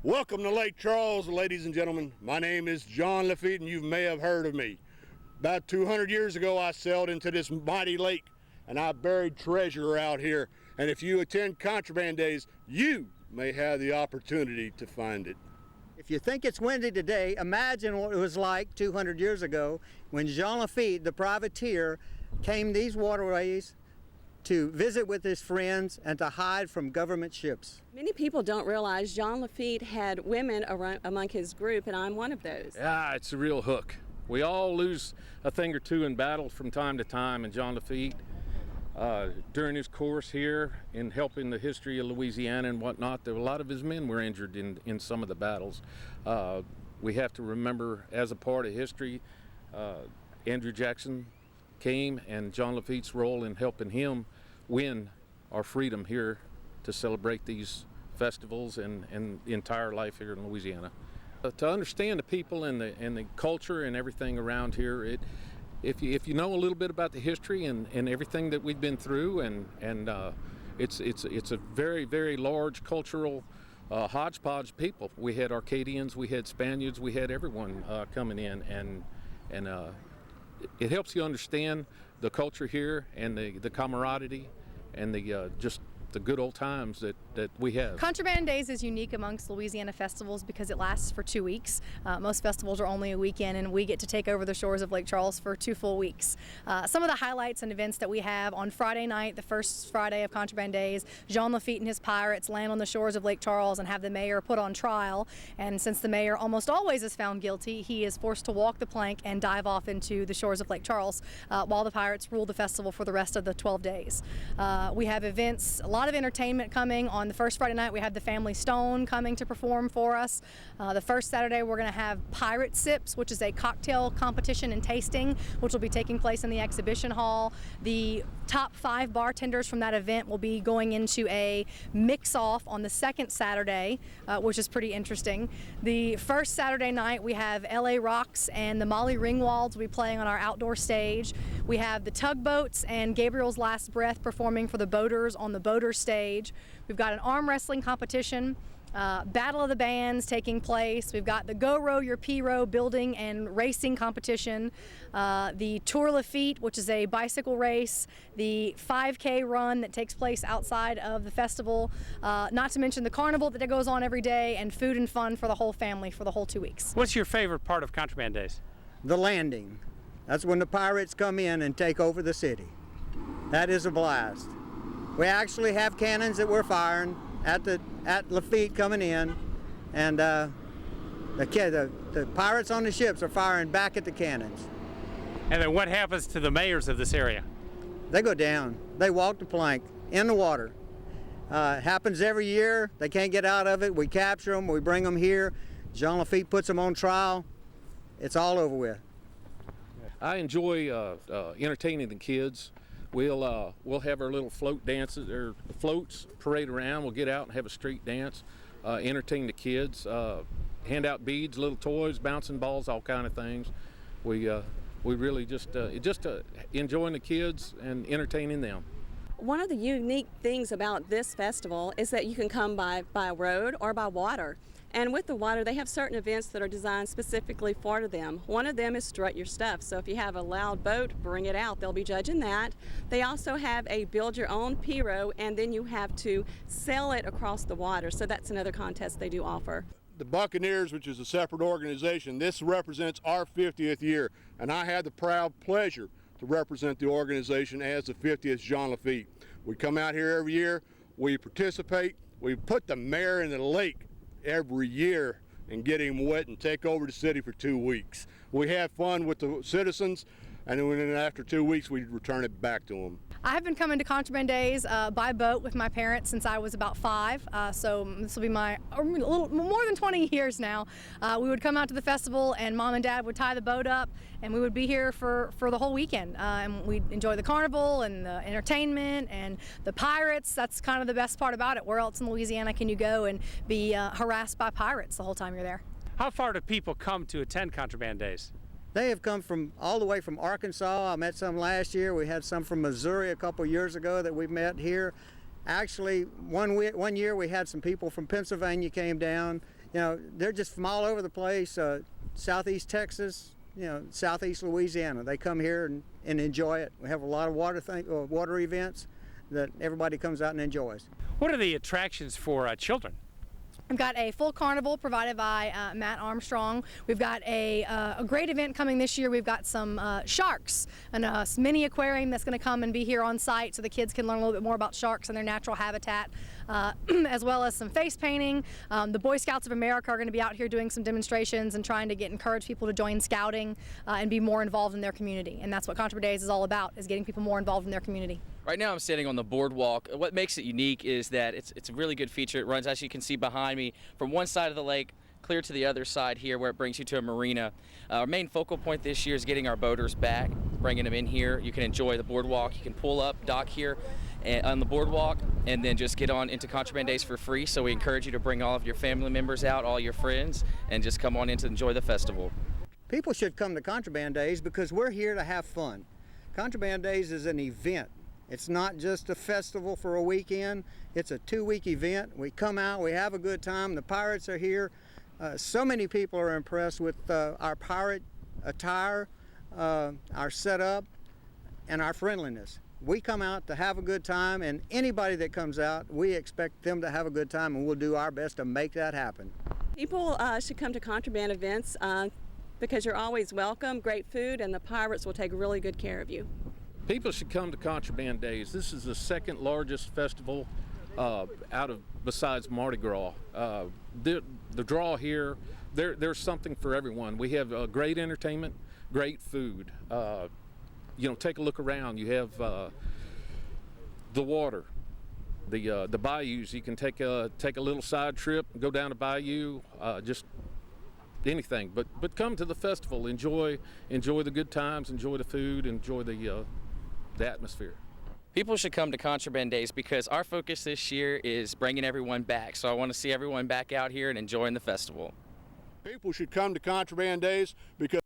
Welcome to Lake Charles, ladies and gentlemen. My name is John Lafitte, and you may have heard of me. About 200 years ago, I sailed into this mighty lake, and I buried treasure out here. And if you attend Contraband Days, you may have the opportunity to find it. If you think it's windy today, imagine what it was like 200 years ago when Jean Lafitte, the privateer, came these waterways to visit with his friends and to hide from government ships. Many people don't realize Jean Lafitte had women among his group, and I'm one of those. Yeah, it's a real hook. We all lose a thing or two in battle from time to time, and Jean Lafitte, during his course here in helping the history of Louisiana and whatnot, a lot of his men were injured in some of the battles. We have to remember, as a part of history, Andrew Jackson came, and Jean Lafitte's role in helping him win our freedom here to celebrate these festivals and the entire life here in Louisiana. To understand the people and the culture and everything around here, if you know a little bit about the history and everything that we've been through, and it's a very, very large cultural hodgepodge of people. We had Arcadians, we had Spaniards, we had everyone coming in, and it helps you understand the culture here and the camaraderie and the just the good old times that we have. Contraband Days is unique amongst Louisiana festivals because it lasts for 2 weeks. Most festivals are only a weekend, and we get to take over the shores of Lake Charles for 2 full weeks. Some of the highlights and events that we have on Friday night, the first Friday of Contraband Days, Jean Lafitte and his pirates land on the shores of Lake Charles and have the mayor put on trial. And since the mayor almost always is found guilty, he is forced to walk the plank and dive off into the shores of Lake Charles while the pirates rule the festival for the rest of the 12 days. We have events, a lot of entertainment coming. On the first Friday night, we have the Family Stone coming to perform for us. The first Saturday, we're going to have Pirate Sips, which is a cocktail competition and tasting, which will be taking place in the exhibition hall. The top 5 bartenders from that event will be going into a mix-off on the second Saturday, which is pretty interesting. The first Saturday night, we have LA Rocks and the Molly Ringwalds will be playing on our outdoor stage. We have the Tugboats and Gabriel's Last Breath performing for the boaters on the boater stage. We've got an arm wrestling competition, Battle of the Bands taking place. We've got the Go Row Your P-Row building and racing competition, the Tour Lafitte, which is a bicycle race, the 5K run that takes place outside of the festival, not to mention the carnival that goes on every day, and food and fun for the whole family for the whole 2 weeks. What's your favorite part of Contraband Days? The landing. That's when the pirates come in and take over the city. That is a blast. We actually have cannons that we're firing at Lafitte coming in, and the pirates on the ships are firing back at the cannons. And then what happens to the mayors of this area? They go down. They walk the plank in the water. It happens every year. They can't get out of it. We capture them. We bring them here. Jean Lafitte puts them on trial. It's all over with. I enjoy entertaining the kids. We'll have our little float dances or floats parade around. We'll get out and have a street dance, entertain the kids, hand out beads, little toys, bouncing balls, all kind of things. We really just enjoying the kids and entertaining them. One of the unique things about this festival is that you can come by road or by water. And with the water, they have certain events that are designed specifically for them. One of them is Strut Your Stuff. So if you have a loud boat, bring it out. They'll be judging that. They also have a Build Your Own P-Row, and then you have to sail it across the water. So that's another contest they do offer. The Buccaneers, which is a separate organization, this represents our 50th year, and I had the proud pleasure to represent the organization as the 50th Jean Lafitte. We come out here every year, we participate, we put the mayor in the lake every year and get him wet and take over the city for 2 weeks. We have fun with the citizens, and then after 2 weeks we return it back to them. I have been coming to Contraband Days by boat with my parents since I was about 5, so this will be a little more than 20 years now. We would come out to the festival and Mom and Dad would tie the boat up and we would be here for the whole weekend. And we'd enjoy the carnival and the entertainment and the pirates. That's kind of the best part about it. Where else in Louisiana can you go and be harassed by pirates the whole time you're there? How far do people come to attend Contraband Days? They have come from all the way from Arkansas. I met some last year. We had some from Missouri a couple years ago that we met here. Actually, one year we had some people from Pennsylvania came down, You know, they're just from all over the place, southeast Texas, you know, southeast Louisiana. They come here and enjoy it. We have a lot of water events that everybody comes out and enjoys. What are the attractions for children? We've got a full carnival provided by Matt Armstrong. We've got a great event coming this year. We've got some sharks and a mini aquarium that's going to come and be here on site so the kids can learn a little bit more about sharks and their natural habitat, as well as some face painting. The Boy Scouts of America are going to be out here doing some demonstrations and trying to encourage people to join scouting and be more involved in their community. And that's what Contraband Days is all about, is getting people more involved in their community. Right now I'm standing on the boardwalk. What makes it unique is that it's a really good feature. It runs, as you can see behind me, from one side of the lake clear to the other side here where it brings you to a marina. Our main focal point this year is getting our boaters back, bringing them in here. You can enjoy the boardwalk. You can pull up, dock here on the boardwalk, and then just get on into Contraband Days for free. So we encourage you to bring all of your family members out, all your friends, and just come on in to enjoy the festival. People should come to Contraband Days because we're here to have fun. Contraband Days is an event. It's not just a festival for a weekend. It's a 2-week event. We come out, we have a good time. The pirates are here. So many people are impressed with our pirate attire, our setup, and our friendliness. We come out to have a good time, and anybody that comes out, we expect them to have a good time, and we'll do our best to make that happen. People should come to Contraband events because you're always welcome, great food, and the pirates will take really good care of you. People should come to Contraband Days. This is the second largest festival besides Mardi Gras. The draw here, there's something for everyone. We have great entertainment, great food. You know, take a look around. You have the water, the bayous. You can take a little side trip, go down to bayou, just anything. But come to the festival, enjoy the good times, enjoy the food, enjoy the atmosphere. People should come to Contraband Days because our focus this year is bringing everyone back. So I want to see everyone back out here and enjoying the festival. People should come to Contraband Days because